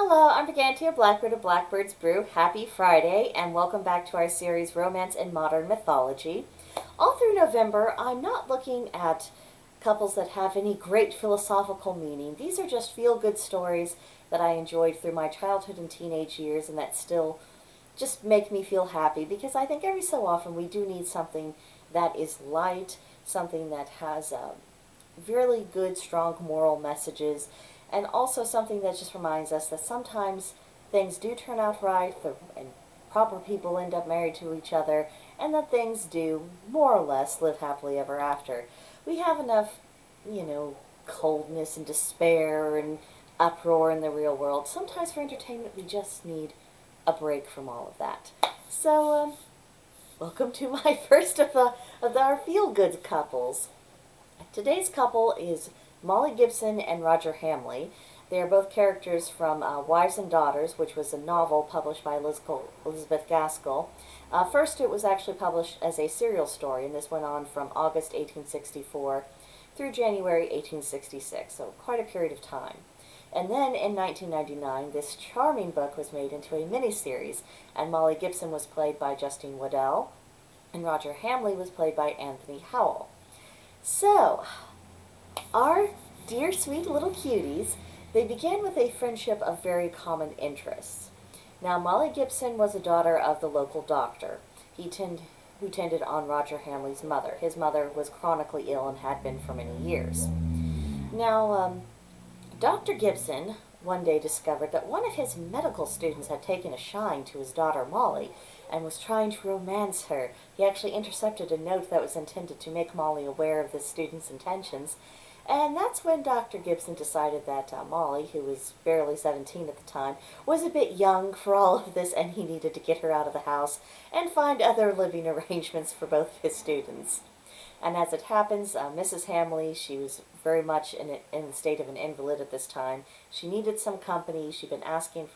Hello, I'm Brigantia, Blackbird of Blackbird's Brew. Happy Friday, and welcome back to our series, Romance in Modern Mythology. All through November, I'm not looking at couples that have any great philosophical meaning. These are just feel-good stories that I enjoyed through my childhood and teenage years and that still just make me feel happy, because I think every so often we do need something that is light, something that has really good, strong moral messages, and also something that just reminds us that sometimes things do turn out right, and proper people end up married to each other, and that things do, more or less, live happily ever after. We have enough, coldness and despair and uproar in the real world. Sometimes for entertainment we just need a break from all of that. So, welcome to my first of our feel-good couples. Today's couple is Molly Gibson and Roger Hamley. They are both characters from Wives and Daughters, which was a novel published by Elizabeth Gaskell. First, it was actually published as a serial story, and this went on from August 1864 through January 1866, so quite a period of time. And then in 1999, this charming book was made into a miniseries, and Molly Gibson was played by Justine Waddell, and Roger Hamley was played by Anthony Howell. So, our dear sweet little cuties, they began with a friendship of very common interests. Now, Molly Gibson was a daughter of the local doctor who tended on Roger Hamley's mother. His mother was chronically ill and had been for many years. Now, Dr. Gibson one day discovered that one of his medical students had taken a shine to his daughter Molly and was trying to romance her. He actually intercepted a note that was intended to make Molly aware of the student's intentions. And that's when Dr. Gibson decided that Molly, who was barely 17 at the time, was a bit young for all of this, and he needed to get her out of the house and find other living arrangements for both of his students. And as it happens, Mrs. Hamley, she was very much in the state of an invalid at this time. She needed some company. She'd been asking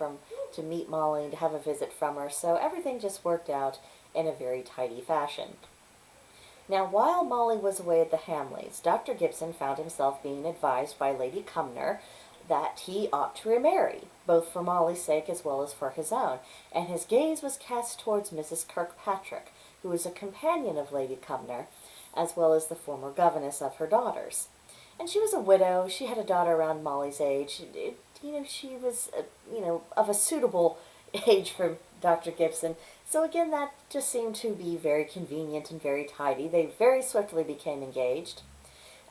to meet Molly and to have a visit from her, so everything just worked out in a very tidy fashion. Now, while Molly was away at the Hamleys, Dr. Gibson found himself being advised by Lady Cumnor that he ought to remarry, both for Molly's sake as well as for his own, and his gaze was cast towards Mrs. Kirkpatrick, who was a companion of Lady Cumnor, as well as the former governess of her daughters. And she was a widow. She had a daughter around Molly's age. She was, of a suitable age for Dr. Gibson. So again, that just seemed to be very convenient and very tidy. They very swiftly became engaged.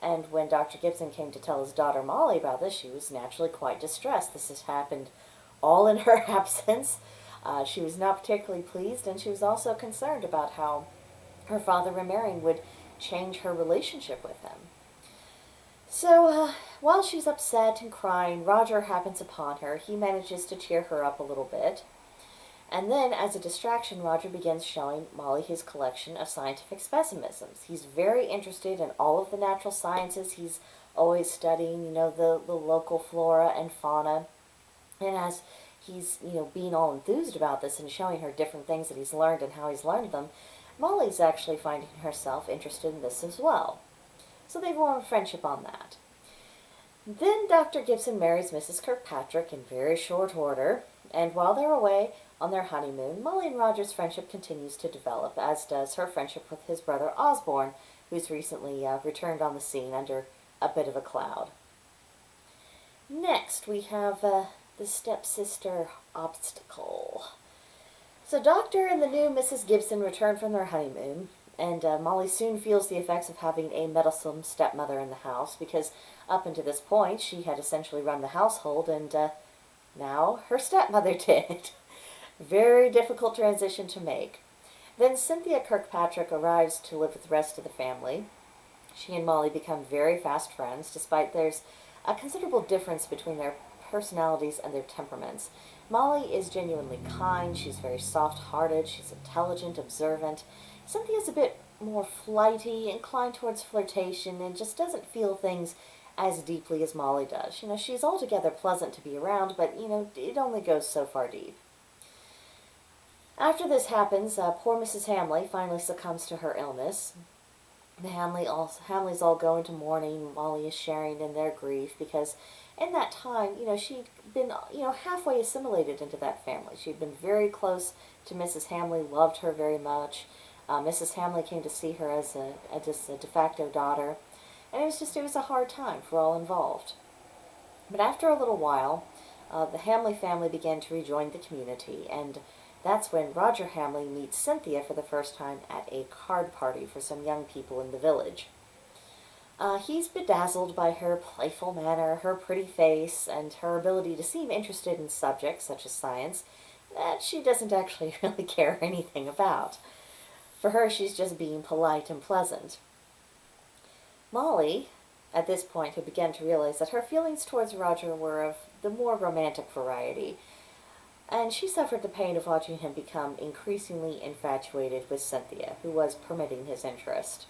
And when Dr. Gibson came to tell his daughter Molly about this, she was naturally quite distressed. This has happened all in her absence. She was not particularly pleased, and she was also concerned about how her father remarrying would change her relationship with him. So, while she's upset and crying, Roger happens upon her. He manages to cheer her up a little bit. And then, as a distraction, Roger begins showing Molly his collection of scientific specimens. He's very interested in all of the natural sciences. He's always studying, the local flora and fauna. And as he's, being all enthused about this and showing her different things that he's learned and how he's learned them, Molly's actually finding herself interested in this as well. So they form a friendship on that. Then Dr. Gibson marries Mrs. Kirkpatrick in very short order, and while they're away on their honeymoon, Molly and Roger's friendship continues to develop, as does her friendship with his brother Osborne, who's recently returned on the scene under a bit of a cloud. Next, we have the stepsister obstacle. So Dr. and the new Mrs. Gibson return from their honeymoon, and Molly soon feels the effects of having a meddlesome stepmother in the house, because up until this point she had essentially run the household, and now her stepmother did. Very difficult transition to make. Then Cynthia Kirkpatrick arrives to live with the rest of the family. She and Molly become very fast friends, despite there's a considerable difference between their personalities and their temperaments. Molly is genuinely kind, she's very soft-hearted, she's intelligent, observant. Cynthia's a bit more flighty, inclined towards flirtation, and just doesn't feel things as deeply as Molly does. She's altogether pleasant to be around, but, it only goes so far deep. After this happens, poor Mrs. Hamley finally succumbs to her illness, Hamley's all going to mourning. Molly is sharing in their grief because in that time, she'd been, halfway assimilated into that family. She'd been very close to Mrs. Hamley, loved her very much. Mrs. Hamley came to see her as just a de facto daughter, and it was a hard time for all involved. But after a little while, the Hamley family began to rejoin the community, and that's when Roger Hamley meets Cynthia for the first time at a card party for some young people in the village. He's bedazzled by her playful manner, her pretty face, and her ability to seem interested in subjects such as science that she doesn't actually really care anything about. For her, she's just being polite and pleasant. Molly, at this point, had begun to realize that her feelings towards Roger were of the more romantic variety, and she suffered the pain of watching him become increasingly infatuated with Cynthia, who was permitting his interest.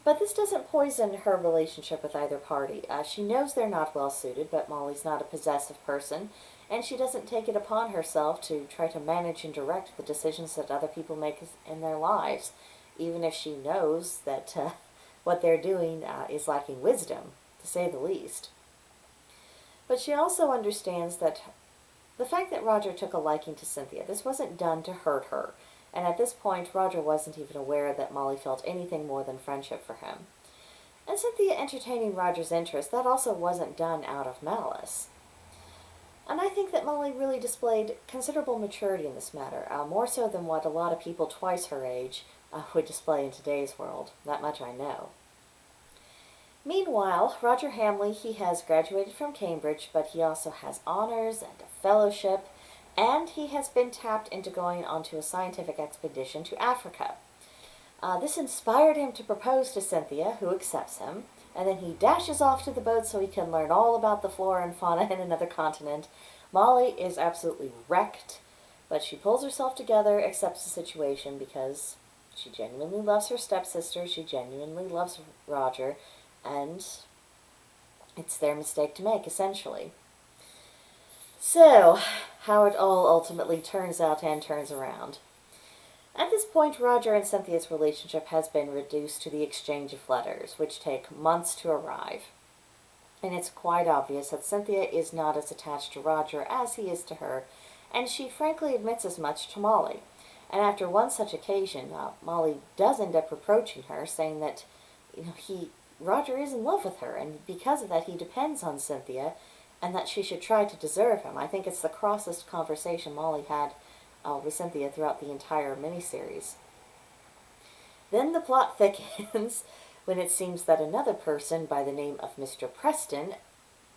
But this doesn't poison her relationship with either party. She knows they're not well suited, but Molly's not a possessive person, and she doesn't take it upon herself to try to manage and direct the decisions that other people make in their lives, even if she knows that what they're doing is lacking wisdom, to say the least. But she also understands that the fact that Roger took a liking to Cynthia, this wasn't done to hurt her, and at this point Roger wasn't even aware that Molly felt anything more than friendship for him. And Cynthia entertaining Roger's interest, that also wasn't done out of malice. And I think that Molly really displayed considerable maturity in this matter, more so than what a lot of people twice her age would display in today's world. That much I know. Meanwhile, Roger Hamley, he has graduated from Cambridge, but he also has honors and a fellowship, and he has been tapped into going onto a scientific expedition to Africa. This inspired him to propose to Cynthia, who accepts him, and then he dashes off to the boat so he can learn all about the flora and fauna in another continent. Molly is absolutely wrecked, but she pulls herself together, accepts the situation because she genuinely loves her stepsister, she genuinely loves Roger, and it's their mistake to make, essentially. So, how it all ultimately turns out and turns around. At this point, Roger and Cynthia's relationship has been reduced to the exchange of letters, which take months to arrive. And it's quite obvious that Cynthia is not as attached to Roger as he is to her, and she frankly admits as much to Molly. And after one such occasion, Molly does end up reproaching her, saying that Roger is in love with her, and because of that he depends on Cynthia, and that she should try to deserve him. I think it's the crossest conversation Molly had with Cynthia throughout the entire miniseries. Then the plot thickens when it seems that another person by the name of Mr. Preston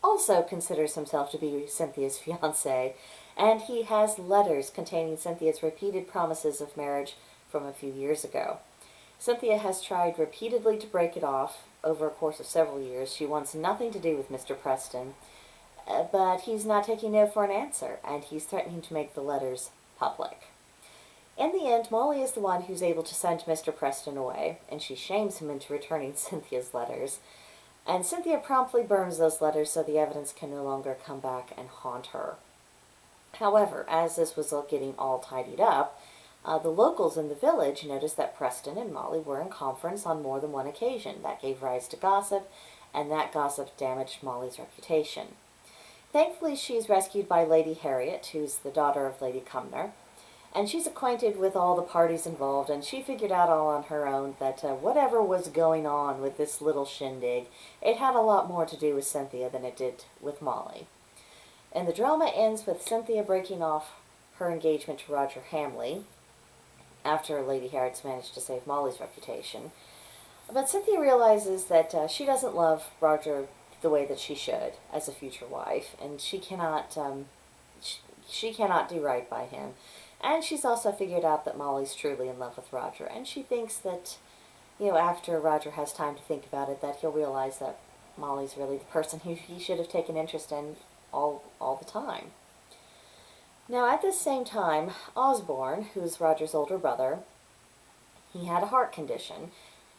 also considers himself to be Cynthia's fiancé, and he has letters containing Cynthia's repeated promises of marriage from a few years ago. Cynthia has tried repeatedly to break it off over a course of several years. She wants nothing to do with Mr. Preston, but he's not taking no for an answer, and he's threatening to make the letters public. In the end, Molly is the one who's able to send Mr. Preston away, and she shames him into returning Cynthia's letters. And Cynthia promptly burns those letters so the evidence can no longer come back and haunt her. However, as this was getting all tidied up, the locals in the village noticed that Preston and Molly were in conference on more than one occasion. That gave rise to gossip, and that gossip damaged Molly's reputation. Thankfully, she's rescued by Lady Harriet, who's the daughter of Lady Cumnor, and she's acquainted with all the parties involved, and she figured out all on her own that whatever was going on with this little shindig, it had a lot more to do with Cynthia than it did with Molly. And the drama ends with Cynthia breaking off her engagement to Roger Hamley, after Lady Harriet's managed to save Molly's reputation. But Cynthia realizes that she doesn't love Roger the way that she should as a future wife, and she cannot do right by him. And she's also figured out that Molly's truly in love with Roger, and she thinks that, after Roger has time to think about it, that he'll realize that Molly's really the person who he should have taken interest in all the time. Now, at this same time, Osborne, who's Roger's older brother, he had a heart condition.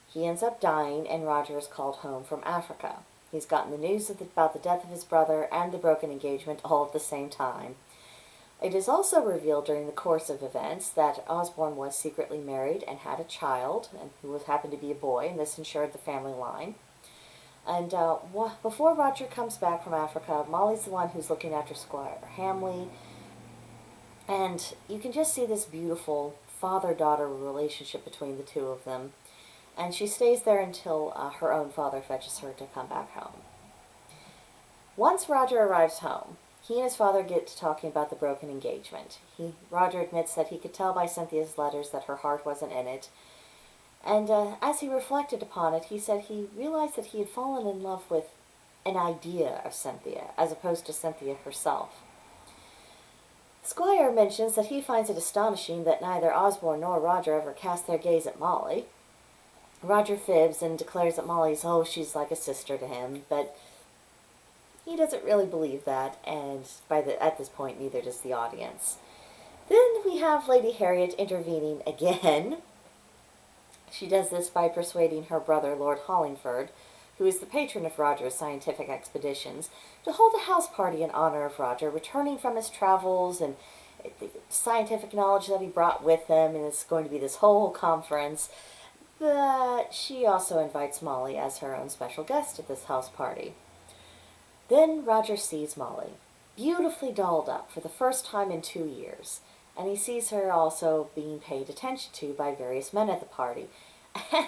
He ends up dying, and Roger is called home from Africa. He's gotten the news about the death of his brother and the broken engagement all at the same time. It is also revealed during the course of events that Osborne was secretly married and had a child, and who happened to be a boy, and this ensured the family line. And before Roger comes back from Africa, Molly's the one who's looking after Squire Hamley, and you can just see this beautiful father-daughter relationship between the two of them. And she stays there until her own father fetches her to come back home. Once Roger arrives home, he and his father get to talking about the broken engagement. Roger admits that he could tell by Cynthia's letters that her heart wasn't in it. And as he reflected upon it, he said he realized that he had fallen in love with an idea of Cynthia, as opposed to Cynthia herself. Squire mentions that he finds it astonishing that neither Osborne nor Roger ever cast their gaze at Molly. Roger fibs and declares that Molly's, she's like a sister to him, but he doesn't really believe that, and at this point, neither does the audience. Then we have Lady Harriet intervening again. She does this by persuading her brother, Lord Hollingford, who is the patron of Roger's scientific expeditions, to hold a house party in honor of Roger, returning from his travels and the scientific knowledge that he brought with him, and it's going to be this whole conference. But she also invites Molly as her own special guest at this house party. Then Roger sees Molly, beautifully dolled up for the first time in 2 years, and he sees her also being paid attention to by various men at the party.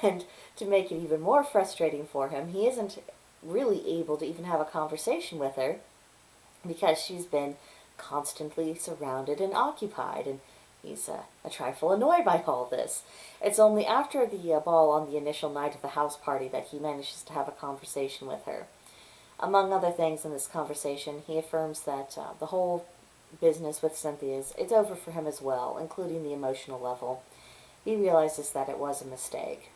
And to make it even more frustrating for him, he isn't really able to even have a conversation with her because she's been constantly surrounded and occupied, and he's a trifle annoyed by all this. It's only after the ball on the initial night of the house party that he manages to have a conversation with her. Among other things in this conversation, he affirms that the whole business with Cynthia it's over for him as well, including the emotional level. He realizes that it was a mistake.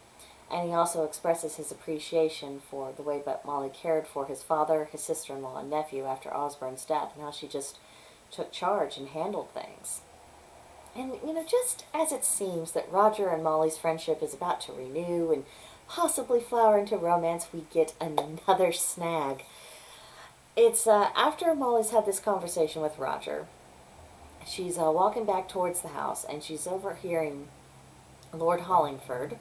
And he also expresses his appreciation for the way that Molly cared for his father, his sister-in-law, and nephew after Osborne's death, and how she just took charge and handled things. And, just as it seems that Roger and Molly's friendship is about to renew and possibly flower into romance, we get another snag. It's after Molly's had this conversation with Roger, she's walking back towards the house, and she's overhearing Lord Hollingford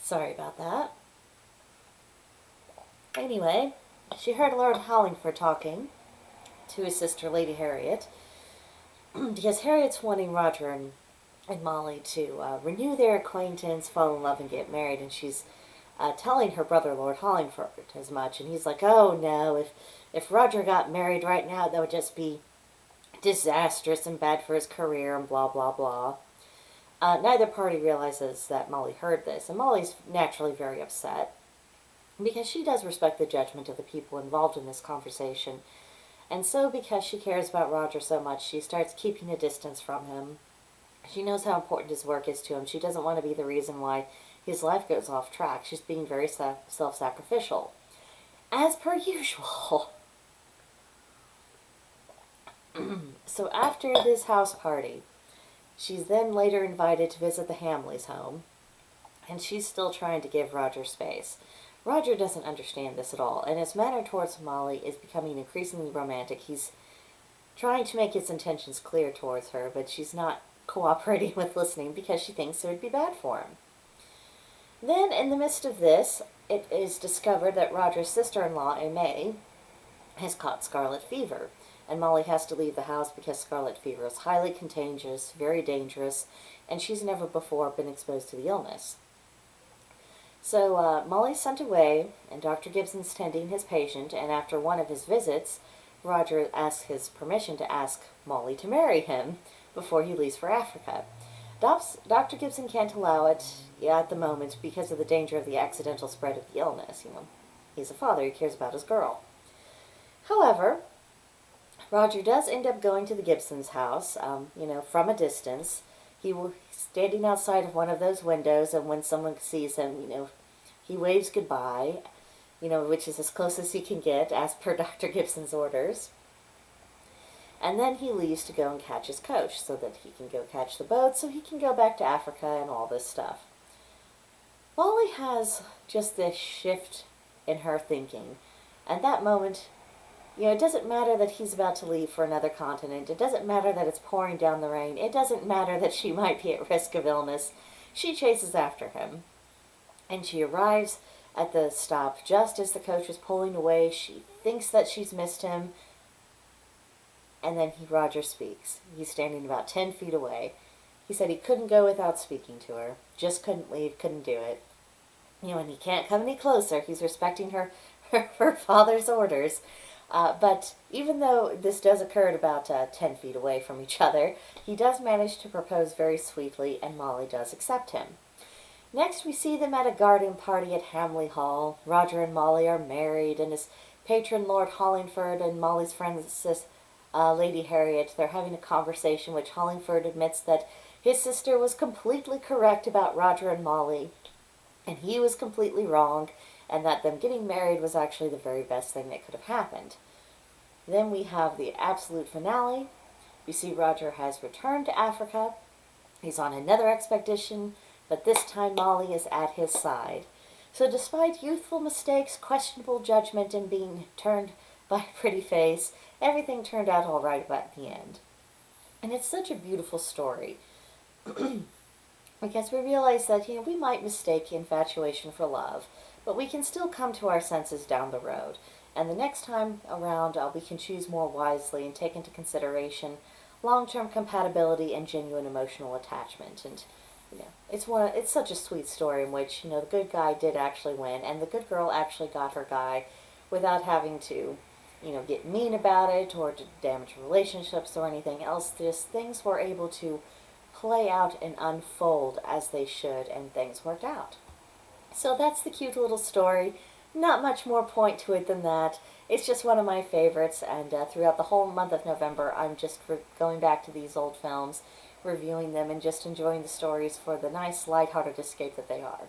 sorry about that. Anyway, she heard Lord Hollingford talking to his sister, Lady Harriet, because Harriet's wanting Roger and Molly to renew their acquaintance, fall in love, and get married, and she's telling her brother, Lord Hollingford, as much, and he's like, oh no, if Roger got married right now, that would just be disastrous and bad for his career, and blah, blah, blah. Neither party realizes that Molly heard this, and Molly's naturally very upset, because she does respect the judgment of the people involved in this conversation. And so, because she cares about Roger so much, she starts keeping a distance from him. She knows how important his work is to him. She doesn't want to be the reason why his life goes off track. She's being very self-sacrificial, as per usual. So after this house party, she's then later invited to visit the Hamleys' home, and she's still trying to give Roger space. Roger doesn't understand this at all, and his manner towards Molly is becoming increasingly romantic. He's trying to make his intentions clear towards her, but she's not cooperating with listening because she thinks it would be bad for him. Then, in the midst of this, it is discovered that Roger's sister-in-law, Aimee, has caught scarlet fever, and Molly has to leave the house because scarlet fever is highly contagious, very dangerous, and she's never before been exposed to the illness. So Molly's sent away, and Dr. Gibson's tending his patient, and after one of his visits, Roger asks his permission to ask Molly to marry him before he leaves for Africa. Dr. Gibson can't allow it at the moment because of the danger of the accidental spread of the illness. He's a father, he cares about his girl. However, Roger does end up going to the Gibsons' house, from a distance. He was standing outside of one of those windows, and when someone sees him, he waves goodbye, which is as close as he can get, as per Dr. Gibson's orders. And then he leaves to go and catch his coach, so that he can go catch the boat, so he can go back to Africa and all this stuff. Molly has just this shift in her thinking. And that moment, it doesn't matter that he's about to leave for another continent. It doesn't matter that it's pouring down the rain. It doesn't matter that she might be at risk of illness. She chases after him. And she arrives at the stop just as the coach is pulling away. She thinks that she's missed him. And then Roger speaks. He's standing about 10 feet away. He said he couldn't go without speaking to her. Just couldn't leave, couldn't do it. And he can't come any closer. He's respecting her father's orders. But even though this does occur at about 10 feet away from each other, he does manage to propose very sweetly, and Molly does accept him. Next, we see them at a garden party at Hamley Hall. Roger and Molly are married, and his patron, Lord Hollingford, and Molly's friend, Lady Harriet, they're having a conversation which Hollingford admits that his sister was completely correct about Roger and Molly, and he was completely wrong, and that them getting married was actually the very best thing that could have happened. Then we have the absolute finale. We see Roger has returned to Africa. He's on another expedition, but this time Molly is at his side. So despite youthful mistakes, questionable judgment, and being turned by a pretty face, everything turned out all right at the end. And it's such a beautiful story. Because we realize that, we might mistake infatuation for love, but we can still come to our senses down the road. And the next time around, we can choose more wisely and take into consideration long-term compatibility and genuine emotional attachment. And it's such a sweet story in which the good guy did actually win, and the good girl actually got her guy without having to get mean about it or to damage relationships or anything else. Just things were able to play out and unfold as they should, and things worked out. So that's the cute little story. Not much more point to it than that. It's just one of my favorites, and throughout the whole month of November, I'm just going back to these old films, reviewing them, and just enjoying the stories for the nice, lighthearted escape that they are.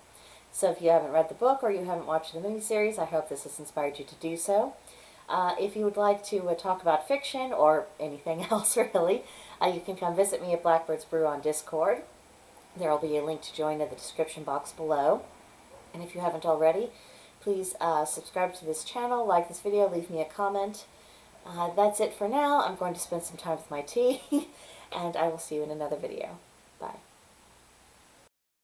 So if you haven't read the book or you haven't watched the miniseries, I hope this has inspired you to do so. If you would like to talk about fiction or anything else, really, you can come visit me at Blackbird's Brew on Discord. There will be a link to join in the description box below. And if you haven't already, please subscribe to this channel, like this video, leave me a comment. That's it for now. I'm going to spend some time with my tea, and I will see you in another video. Bye.